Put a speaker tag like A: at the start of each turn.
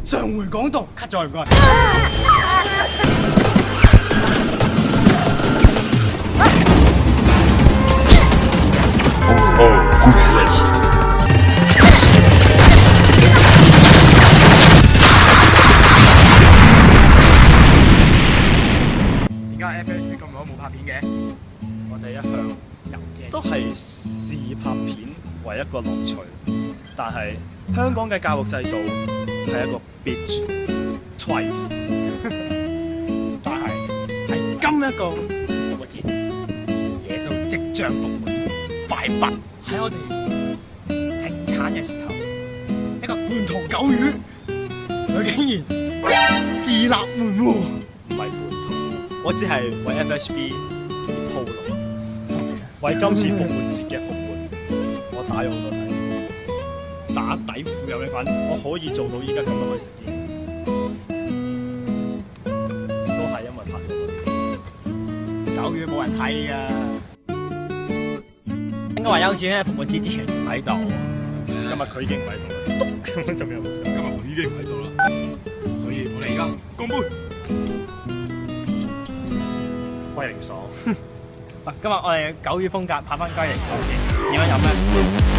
A: 上回講到 cut 咗唔該。
B: 點解 FHB 咁耐都冇拍片嘅？
A: 我哋一向都係視拍片為一個樂趣，但係香港嘅教育制度係一個 bitch twice。但係喺今一個復活節，耶穌即將復活，快拔喺我哋停產嘅時候，一個半途狗魚，佢竟然自立門戶，唔係半途，我只係為 FHB 鋪路。為今次復活節嘅復活，我打咗好多底，打底褲有咩份？我可以做到依家咁樣去食煙，都係因為拍咗嗰啲狗語冇人睇噶。應該話優子咧復活節之前唔喺度，今日佢已經唔喺度啦，咁樣就咩冇事。今日我已經唔喺度啦，所以我哋而家乾杯，龜苓爽。今日我哋狗語風格拍翻龜苓爽先，點樣飲咧？